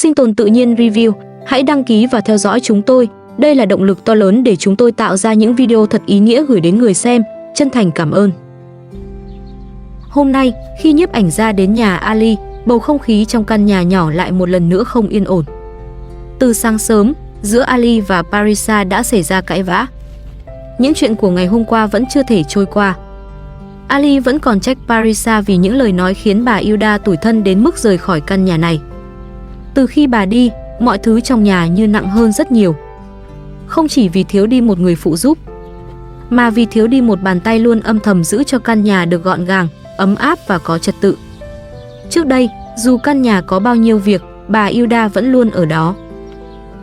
Sinh tồn tự nhiên review. Hãy đăng ký và theo dõi chúng tôi. Đây là động lực to lớn để chúng tôi tạo ra những video thật ý nghĩa gửi đến người xem. Chân thành cảm ơn. Hôm nay, khi nhiếp ảnh gia đến nhà Ali, bầu không khí trong căn nhà nhỏ lại một lần nữa không yên ổn. Từ sáng sớm, giữa Ali và Parisa đã xảy ra cãi vã. Những chuyện của ngày hôm qua vẫn chưa thể trôi qua. Ali vẫn còn trách Parisa vì những lời nói khiến bà Hilda tủi thân đến mức rời khỏi căn nhà này. Từ khi bà đi, mọi thứ trong nhà như nặng hơn rất nhiều. Không chỉ vì thiếu đi một người phụ giúp, mà vì thiếu đi một bàn tay luôn âm thầm giữ cho căn nhà được gọn gàng, ấm áp và có trật tự. Trước đây, dù căn nhà có bao nhiêu việc, bà Hilda vẫn luôn ở đó.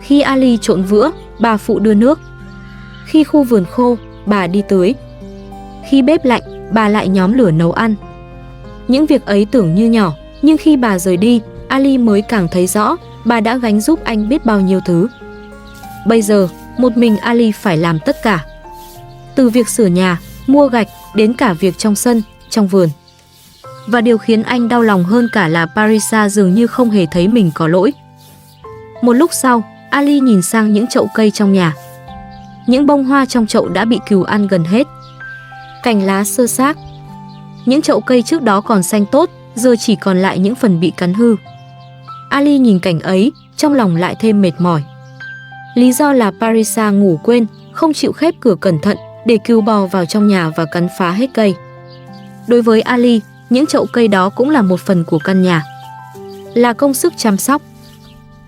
Khi Ali trộn vữa, bà phụ đưa nước. Khi khu vườn khô, bà đi tưới. Khi bếp lạnh, bà lại nhóm lửa nấu ăn. Những việc ấy tưởng như nhỏ, nhưng khi bà rời đi, Ali mới càng thấy rõ bà đã gánh giúp anh biết bao nhiêu thứ. Bây giờ, một mình Ali phải làm tất cả. Từ việc sửa nhà, mua gạch, đến cả việc trong sân, trong vườn. Và điều khiến anh đau lòng hơn cả là Parisa dường như không hề thấy mình có lỗi. Một lúc sau, Ali nhìn sang những chậu cây trong nhà. Những bông hoa trong chậu đã bị cừu ăn gần hết. Cành lá xơ xác. Những chậu cây trước đó còn xanh tốt, giờ chỉ còn lại những phần bị cắn hư. Ali nhìn cảnh ấy, trong lòng lại thêm mệt mỏi. Lý do là Parisa ngủ quên, không chịu khép cửa cẩn thận để cừu bò vào trong nhà và cắn phá hết cây. Đối với Ali, những chậu cây đó cũng là một phần của căn nhà. Là công sức chăm sóc.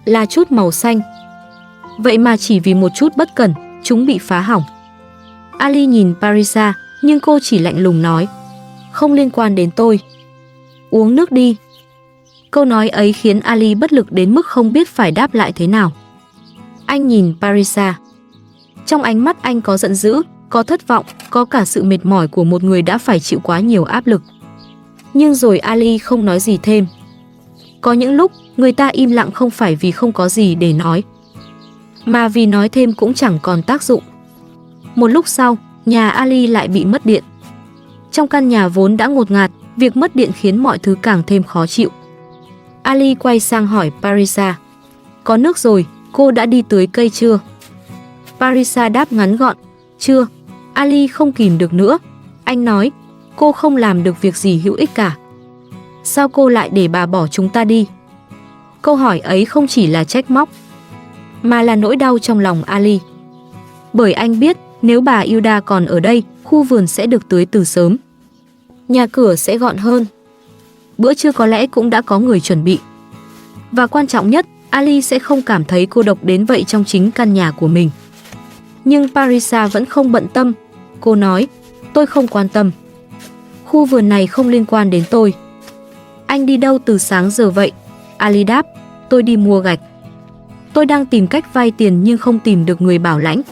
Là chút màu xanh. Vậy mà chỉ vì một chút bất cẩn, chúng bị phá hỏng. Ali nhìn Parisa, nhưng cô chỉ lạnh lùng nói: "Không liên quan đến tôi. Uống nước đi." Câu nói ấy khiến Ali bất lực đến mức không biết phải đáp lại thế nào. Anh nhìn Parisa. Trong ánh mắt anh có giận dữ, có thất vọng, có cả sự mệt mỏi của một người đã phải chịu quá nhiều áp lực. Nhưng rồi Ali không nói gì thêm. Có những lúc, người ta im lặng không phải vì không có gì để nói, mà vì nói thêm cũng chẳng còn tác dụng. Một lúc sau, nhà Ali lại bị mất điện. Trong căn nhà vốn đã ngột ngạt, việc mất điện khiến mọi thứ càng thêm khó chịu. Ali quay sang hỏi Parisa: "Có nước rồi, cô đã đi tưới cây chưa?" Parisa đáp ngắn gọn: "Chưa." Ali không kìm được nữa. Anh nói: "Cô không làm được việc gì hữu ích cả. Sao cô lại để bà bỏ chúng ta đi?" Câu hỏi ấy không chỉ là trách móc, mà là nỗi đau trong lòng Ali. Bởi anh biết nếu bà Hilda còn ở đây, khu vườn sẽ được tưới từ sớm. Nhà cửa sẽ gọn hơn. Bữa trưa có lẽ cũng đã có người chuẩn bị. Và quan trọng nhất, Ali sẽ không cảm thấy cô độc đến vậy trong chính căn nhà của mình. Nhưng Parisa vẫn không bận tâm. Cô nói: "Tôi không quan tâm. Khu vườn này không liên quan đến tôi." "Anh đi đâu từ sáng giờ vậy?" Ali đáp: "Tôi đi mua gạch. Tôi đang tìm cách vay tiền nhưng không tìm được người bảo lãnh."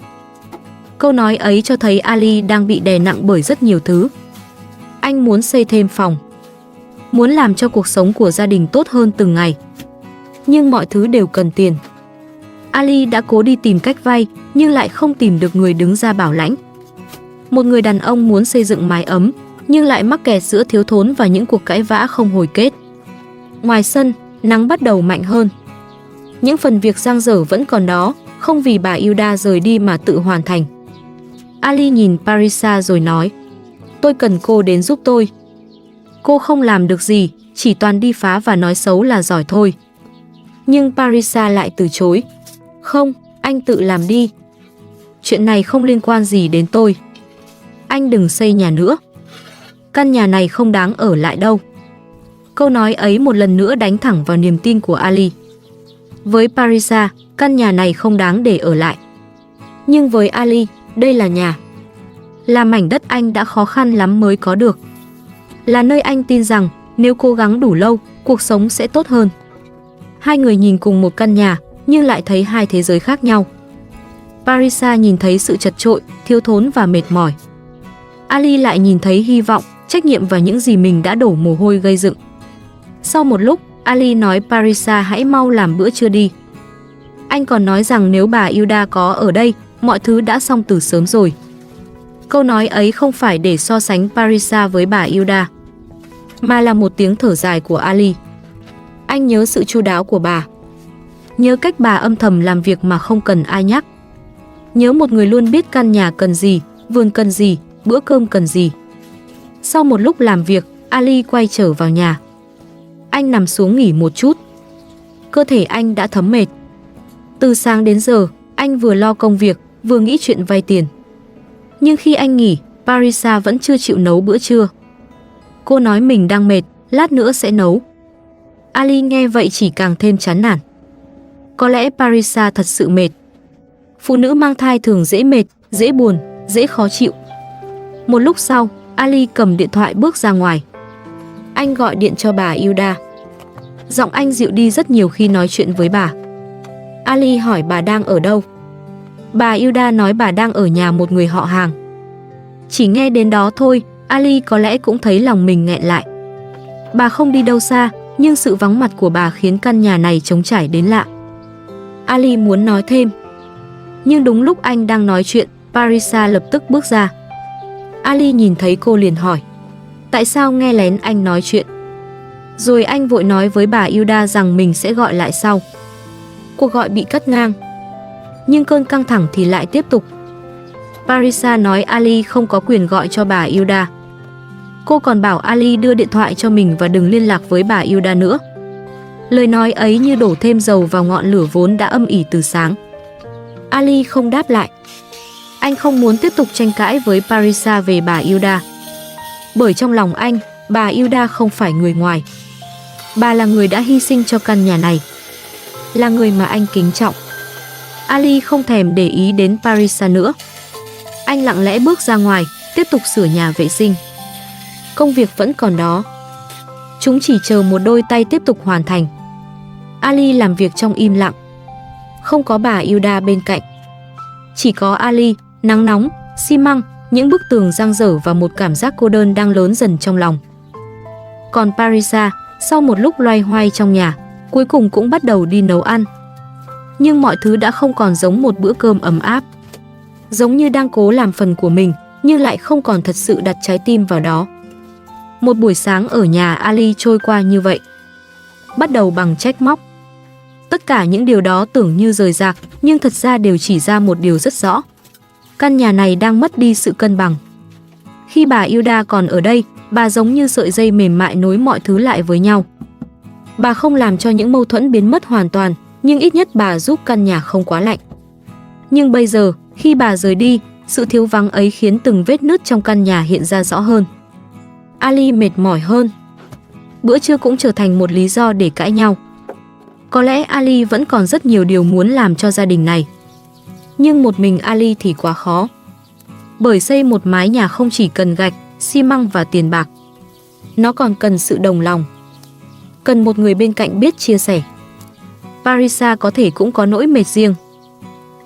Câu nói ấy cho thấy Ali đang bị đè nặng bởi rất nhiều thứ. Anh muốn xây thêm phòng, muốn làm cho cuộc sống của gia đình tốt hơn từng ngày. Nhưng mọi thứ đều cần tiền. Ali đã cố đi tìm cách vay, nhưng lại không tìm được người đứng ra bảo lãnh. Một người đàn ông muốn xây dựng mái ấm, nhưng lại mắc kẹt giữa thiếu thốn và những cuộc cãi vã không hồi kết. Ngoài sân, nắng bắt đầu mạnh hơn. Những phần việc dang dở vẫn còn đó, không vì bà Hilda rời đi mà tự hoàn thành. Ali nhìn Parisa rồi nói: "Tôi cần cô đến giúp tôi. Cô không làm được gì, chỉ toàn đi phá và nói xấu là giỏi thôi." Nhưng Parisa lại từ chối: "Không, anh tự làm đi. Chuyện này không liên quan gì đến tôi. Anh đừng xây nhà nữa. Căn nhà này không đáng ở lại đâu." Câu nói ấy một lần nữa đánh thẳng vào niềm tin của Ali. Với Parisa, căn nhà này không đáng để ở lại. Nhưng với Ali, đây là nhà. Là mảnh đất anh đã khó khăn lắm mới có được. Là nơi anh tin rằng nếu cố gắng đủ lâu, cuộc sống sẽ tốt hơn. Hai người nhìn cùng một căn nhà, nhưng lại thấy hai thế giới khác nhau. Parisa nhìn thấy sự chật chội, thiếu thốn và mệt mỏi. Ali lại nhìn thấy hy vọng, trách nhiệm và những gì mình đã đổ mồ hôi gây dựng. Sau một lúc, Ali nói Parisa hãy mau làm bữa trưa đi. Anh còn nói rằng nếu bà Hilda có ở đây, mọi thứ đã xong từ sớm rồi. Câu nói ấy không phải để so sánh Parisa với bà Hilda, mà là một tiếng thở dài của Ali. Anh nhớ sự chu đáo của bà. Nhớ cách bà âm thầm làm việc mà không cần ai nhắc. Nhớ một người luôn biết căn nhà cần gì, vườn cần gì, bữa cơm cần gì. Sau một lúc làm việc, Ali quay trở vào nhà. Anh nằm xuống nghỉ một chút. Cơ thể anh đã thấm mệt. Từ sáng đến giờ, anh vừa lo công việc, vừa nghĩ chuyện vay tiền. Nhưng khi anh nghỉ, Parisa vẫn chưa chịu nấu bữa trưa. Cô nói mình đang mệt, lát nữa sẽ nấu. Ali nghe vậy chỉ càng thêm chán nản. Có lẽ Parisa thật sự mệt. Phụ nữ mang thai thường dễ mệt, dễ buồn, dễ khó chịu. Một lúc sau, Ali cầm điện thoại bước ra ngoài. Anh gọi điện cho bà Hilda. Giọng anh dịu đi rất nhiều khi nói chuyện với bà. Ali hỏi bà đang ở đâu. Bà Hilda nói bà đang ở nhà một người họ hàng. Chỉ nghe đến đó thôi, Ali có lẽ cũng thấy lòng mình nghẹn lại. Bà không đi đâu xa, nhưng sự vắng mặt của bà khiến căn nhà này trống trải đến lạ. Ali muốn nói thêm. Nhưng đúng lúc anh đang nói chuyện, Parisa lập tức bước ra. Ali nhìn thấy cô liền hỏi. Tại sao nghe lén anh nói chuyện? Rồi anh vội nói với bà Hilda rằng mình sẽ gọi lại sau. Cuộc gọi bị cắt ngang. Nhưng cơn căng thẳng thì lại tiếp tục. Parisa nói Ali không có quyền gọi cho bà Hilda. Cô còn bảo Ali đưa điện thoại cho mình và đừng liên lạc với bà Hilda nữa. Lời nói ấy như đổ thêm dầu vào ngọn lửa vốn đã âm ỉ từ sáng. Ali không đáp lại. Anh không muốn tiếp tục tranh cãi với Parisa về bà Hilda. Bởi trong lòng anh, bà Hilda không phải người ngoài. Bà là người đã hy sinh cho căn nhà này. Là người mà anh kính trọng. Ali không thèm để ý đến Parisa nữa. Anh lặng lẽ bước ra ngoài, tiếp tục sửa nhà vệ sinh. Công việc vẫn còn đó. Chúng chỉ chờ một đôi tay tiếp tục hoàn thành. Ali làm việc trong im lặng. Không có bà Hilda bên cạnh. Chỉ có Ali, nắng nóng, xi măng, những bức tường dang dở và một cảm giác cô đơn đang lớn dần trong lòng. Còn Parisa, sau một lúc loay hoay trong nhà, cuối cùng cũng bắt đầu đi nấu ăn. Nhưng mọi thứ đã không còn giống một bữa cơm ấm áp. Giống như đang cố làm phần của mình, nhưng lại không còn thật sự đặt trái tim vào đó. Một buổi sáng ở nhà Ali trôi qua như vậy. Bắt đầu bằng trách móc. Tất cả những điều đó tưởng như rời rạc, nhưng thật ra đều chỉ ra một điều rất rõ. Căn nhà này đang mất đi sự cân bằng. Khi bà Hilda còn ở đây, bà giống như sợi dây mềm mại nối mọi thứ lại với nhau. Bà không làm cho những mâu thuẫn biến mất hoàn toàn, nhưng ít nhất bà giúp căn nhà không quá lạnh. Nhưng bây giờ, khi bà rời đi, sự thiếu vắng ấy khiến từng vết nứt trong căn nhà hiện ra rõ hơn. Ali mệt mỏi hơn. Bữa trưa cũng trở thành một lý do để cãi nhau. Có lẽ Ali vẫn còn rất nhiều điều muốn làm cho gia đình này. Nhưng một mình Ali thì quá khó. Bởi xây một mái nhà không chỉ cần gạch, xi măng và tiền bạc. Nó còn cần sự đồng lòng. Cần một người bên cạnh biết chia sẻ. Parisa có thể cũng có nỗi mệt riêng.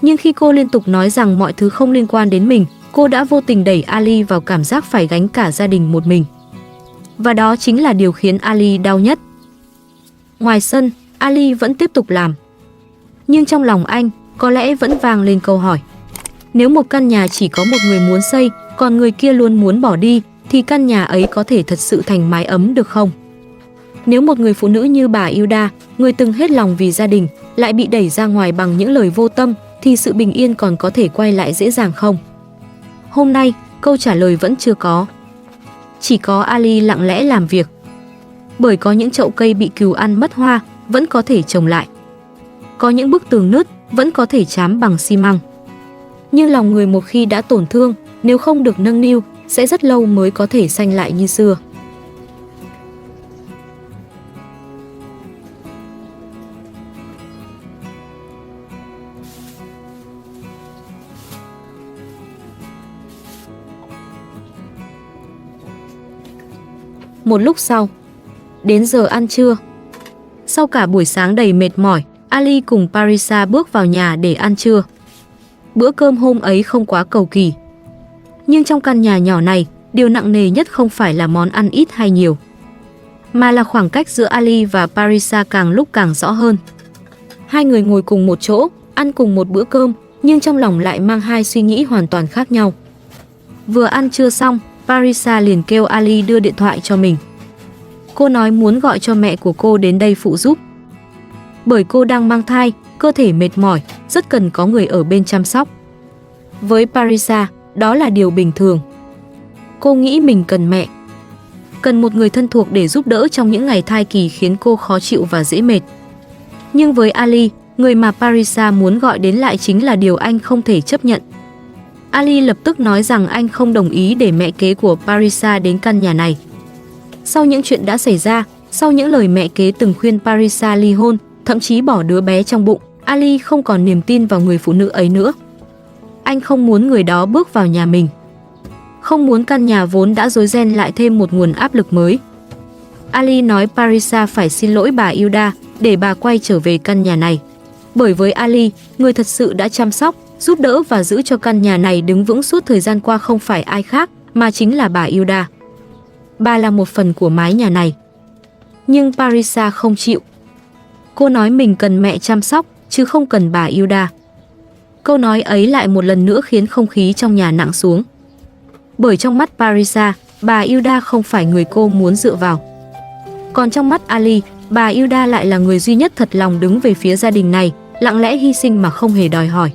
Nhưng khi cô liên tục nói rằng mọi thứ không liên quan đến mình, cô đã vô tình đẩy Ali vào cảm giác phải gánh cả gia đình một mình. Và đó chính là điều khiến Ali đau nhất. Ngoài sân, Ali vẫn tiếp tục làm. Nhưng trong lòng anh, có lẽ vẫn vang lên câu hỏi. Nếu một căn nhà chỉ có một người muốn xây, còn người kia luôn muốn bỏ đi, thì căn nhà ấy có thể thật sự thành mái ấm được không? Nếu một người phụ nữ như bà Hilda, người từng hết lòng vì gia đình, lại bị đẩy ra ngoài bằng những lời vô tâm, thì sự bình yên còn có thể quay lại dễ dàng không? Hôm nay, câu trả lời vẫn chưa có. Chỉ có Ali lặng lẽ làm việc. Bởi có những chậu cây bị cừu ăn mất hoa, vẫn có thể trồng lại. Có những bức tường nứt, vẫn có thể trám bằng xi măng. Nhưng lòng người một khi đã tổn thương, nếu không được nâng niu, sẽ rất lâu mới có thể xanh lại như xưa. Một lúc sau, đến giờ ăn trưa. Sau cả buổi sáng đầy mệt mỏi, Ali cùng Parisa bước vào nhà để ăn trưa. Bữa cơm hôm ấy không quá cầu kỳ. Nhưng trong căn nhà nhỏ này, điều nặng nề nhất không phải là món ăn ít hay nhiều, mà là khoảng cách giữa Ali và Parisa càng lúc càng rõ hơn. Hai người ngồi cùng một chỗ, ăn cùng một bữa cơm, nhưng trong lòng lại mang hai suy nghĩ hoàn toàn khác nhau. Vừa ăn trưa xong, Parisa liền kêu Ali đưa điện thoại cho mình. Cô nói muốn gọi cho mẹ của cô đến đây phụ giúp. bởi cô đang mang thai, cơ thể mệt mỏi, rất cần có người ở bên chăm sóc. Với Parisa, đó là điều bình thường. Cô nghĩ mình cần mẹ, cần một người thân thuộc để giúp đỡ trong những ngày thai kỳ khiến cô khó chịu và dễ mệt. Nhưng với Ali, người mà Parisa muốn gọi đến lại chính là điều anh không thể chấp nhận. Ali lập tức nói rằng anh không đồng ý để mẹ kế của Parisa đến căn nhà này. Sau những chuyện đã xảy ra, sau những lời mẹ kế từng khuyên Parisa ly hôn, thậm chí bỏ đứa bé trong bụng, Ali không còn niềm tin vào người phụ nữ ấy nữa. Anh không muốn người đó bước vào nhà mình. Không muốn căn nhà vốn đã rối ren lại thêm một nguồn áp lực mới. Ali nói Parisa phải xin lỗi bà Hilda để bà quay trở về căn nhà này. Bởi với Ali, người thật sự đã chăm sóc, giúp đỡ và giữ cho căn nhà này đứng vững suốt thời gian qua không phải ai khác, mà chính là bà Hilda. Bà là một phần của mái nhà này. Nhưng Parisa không chịu. Cô nói mình cần mẹ chăm sóc, chứ không cần bà Hilda. Câu nói ấy lại một lần nữa khiến không khí trong nhà nặng xuống. Bởi trong mắt Parisa, bà Hilda không phải người cô muốn dựa vào. Còn trong mắt Ali, bà Hilda lại là người duy nhất thật lòng đứng về phía gia đình này, lặng lẽ hy sinh mà không hề đòi hỏi.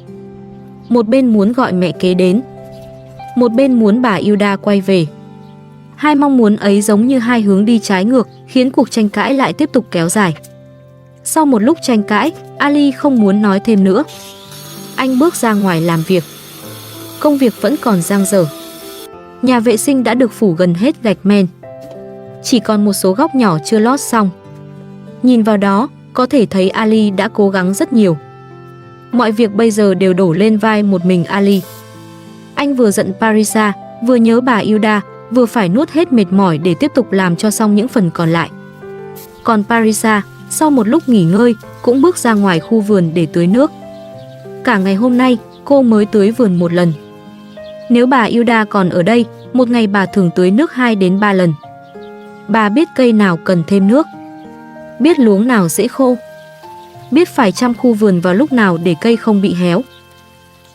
Một bên muốn gọi mẹ kế đến, một bên muốn bà Hilda quay về. Hai mong muốn ấy giống như hai hướng đi trái ngược, khiến cuộc tranh cãi lại tiếp tục kéo dài. Sau một lúc tranh cãi, Ali không muốn nói thêm nữa. Anh bước ra ngoài làm việc. Công việc vẫn còn dang dở. Nhà vệ sinh đã được phủ gần hết gạch men. Chỉ còn một số góc nhỏ chưa lót xong. Nhìn vào đó, có thể thấy Ali đã cố gắng rất nhiều. Mọi việc bây giờ đều đổ lên vai một mình Ali. Anh vừa giận Parisa, vừa nhớ bà Hilda, vừa phải nuốt hết mệt mỏi để tiếp tục làm cho xong những phần còn lại. Còn Parisa, sau một lúc nghỉ ngơi, cũng bước ra ngoài khu vườn để tưới nước. Cả ngày hôm nay, cô mới tưới vườn một lần. Nếu bà Hilda còn ở đây, một ngày bà thường tưới nước 2 đến 3 lần. Bà biết cây nào cần thêm nước, biết luống nào dễ khô, biết phải chăm khu vườn vào lúc nào để cây không bị héo.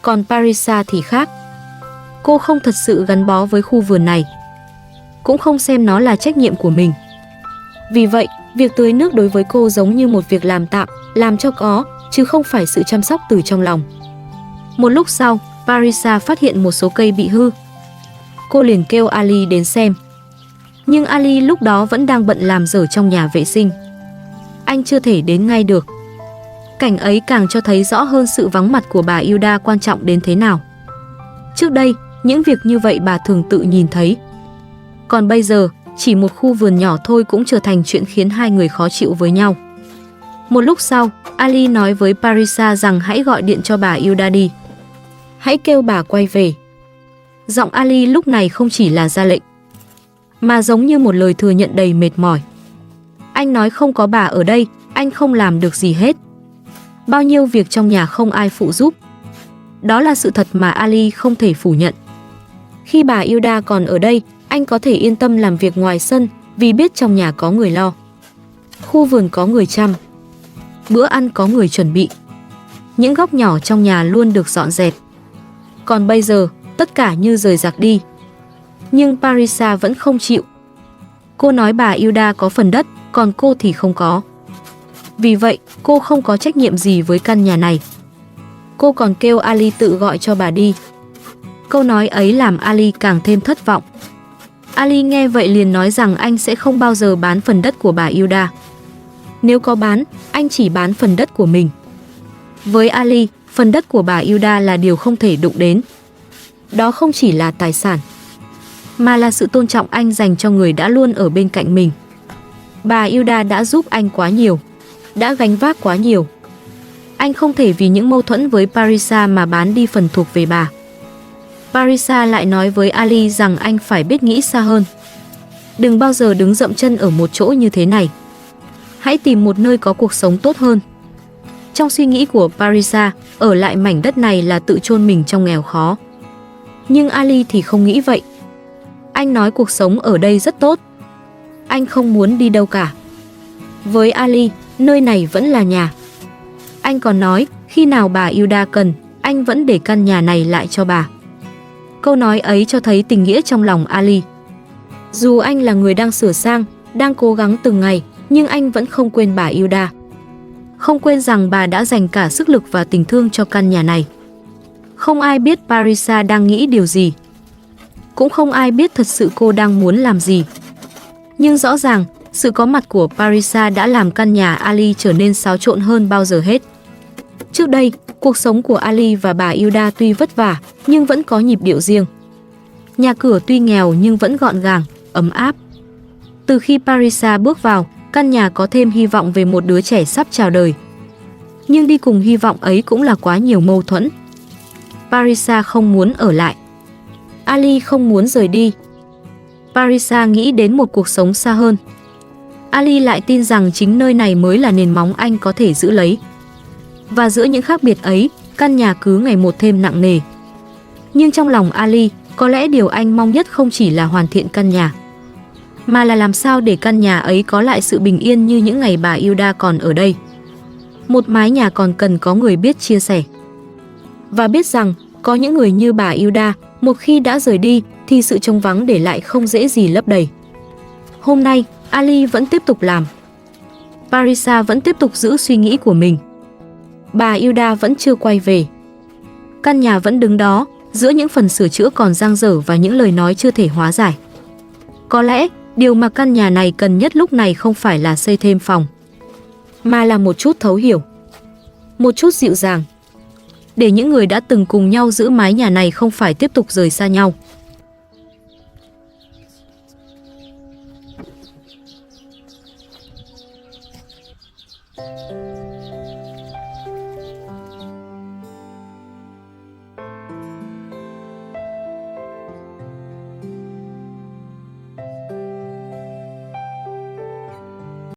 Còn Parisa thì khác. Cô không thật sự gắn bó với khu vườn này, cũng không xem nó là trách nhiệm của mình. Vì vậy, việc tưới nước đối với cô giống như một việc làm tạm, làm cho có, chứ không phải sự chăm sóc từ trong lòng. Một lúc sau, Parisa phát hiện một số cây bị hư. Cô liền kêu Ali đến xem. Nhưng Ali lúc đó vẫn đang bận làm dở trong nhà vệ sinh. Anh chưa thể đến ngay được. Cảnh ấy càng cho thấy rõ hơn sự vắng mặt của bà Hilda quan trọng đến thế nào. Trước đây, những việc như vậy bà thường tự nhìn thấy. Còn bây giờ, chỉ một khu vườn nhỏ thôi cũng trở thành chuyện khiến hai người khó chịu với nhau. Một lúc sau, Ali nói với Parisa rằng hãy gọi điện cho bà Hilda đi. Hãy kêu bà quay về. Giọng Ali lúc này không chỉ là ra lệnh, mà giống như một lời thừa nhận đầy mệt mỏi. Anh nói không có bà ở đây, anh không làm được gì hết. Bao nhiêu việc trong nhà không ai phụ giúp. Đó là sự thật mà Ali không thể phủ nhận. Khi bà Hilda còn ở đây, anh có thể yên tâm làm việc ngoài sân vì biết trong nhà có người lo. Khu vườn có người chăm. Bữa ăn có người chuẩn bị. Những góc nhỏ trong nhà luôn được dọn dẹp. Còn bây giờ, tất cả như rời rạc đi. Nhưng Parisa vẫn không chịu. Cô nói bà Hilda có phần đất, còn cô thì không có. Vì vậy, cô không có trách nhiệm gì với căn nhà này. Cô còn kêu Ali tự gọi cho bà đi. Câu nói ấy làm Ali càng thêm thất vọng. Ali nghe vậy liền nói rằng anh sẽ không bao giờ bán phần đất của bà Hilda. Nếu có bán, anh chỉ bán phần đất của mình. Với Ali, phần đất của bà Hilda là điều không thể đụng đến. Đó không chỉ là tài sản, mà là sự tôn trọng anh dành cho người đã luôn ở bên cạnh mình. Bà Hilda đã giúp anh quá nhiều, đã gánh vác quá nhiều. Anh không thể vì những mâu thuẫn với Parisa mà bán đi phần thuộc về bà. Parisa lại nói với Ali rằng anh phải biết nghĩ xa hơn. Đừng bao giờ đứng dậm chân ở một chỗ như thế này. Hãy tìm một nơi có cuộc sống tốt hơn. Trong suy nghĩ của Parisa, ở lại mảnh đất này là tự chôn mình trong nghèo khó. Nhưng Ali thì không nghĩ vậy. Anh nói cuộc sống ở đây rất tốt. Anh không muốn đi đâu cả. Với Ali, nơi này vẫn là nhà. Anh còn nói, khi nào bà Hilda cần, anh vẫn để căn nhà này lại cho bà. Câu nói ấy cho thấy tình nghĩa trong lòng Ali. Dù anh là người đang sửa sang, đang cố gắng từng ngày, nhưng anh vẫn không quên bà Hilda. không quên rằng bà đã dành cả sức lực và tình thương cho căn nhà này. Không ai biết Parisa đang nghĩ điều gì. Cũng không ai biết thật sự cô đang muốn làm gì. Nhưng rõ ràng, sự có mặt của Parisa đã làm căn nhà Ali trở nên xáo trộn hơn bao giờ hết. Trước đây, cuộc sống của Ali và bà Hilda tuy vất vả, nhưng vẫn có nhịp điệu riêng. Nhà cửa tuy nghèo nhưng vẫn gọn gàng, ấm áp. Từ khi Parisa bước vào, căn nhà có thêm hy vọng về một đứa trẻ sắp chào đời. Nhưng đi cùng hy vọng ấy cũng là quá nhiều mâu thuẫn. Parisa không muốn ở lại. Ali không muốn rời đi. Parisa nghĩ đến một cuộc sống xa hơn. Ali lại tin rằng chính nơi này mới là nền móng anh có thể giữ lấy. Và giữa những khác biệt ấy, căn nhà cứ ngày một thêm nặng nề. Nhưng trong lòng Ali, có lẽ điều anh mong nhất không chỉ là hoàn thiện căn nhà, mà là làm sao để căn nhà ấy có lại sự bình yên như những ngày bà Hilda còn ở đây. Một mái nhà còn cần có người biết chia sẻ. Và biết rằng, có những người như bà Hilda, một khi đã rời đi, thì sự trống vắng để lại không dễ gì lấp đầy. Hôm nay, Ali vẫn tiếp tục làm. Parisa vẫn tiếp tục giữ suy nghĩ của mình. Bà Hilda vẫn chưa quay về. Căn nhà vẫn đứng đó, giữa những phần sửa chữa còn dang dở và những lời nói chưa thể hóa giải. Có lẽ, điều mà căn nhà này cần nhất lúc này không phải là xây thêm phòng, mà là một chút thấu hiểu, một chút dịu dàng, để những người đã từng cùng nhau giữ mái nhà này không phải tiếp tục rời xa nhau.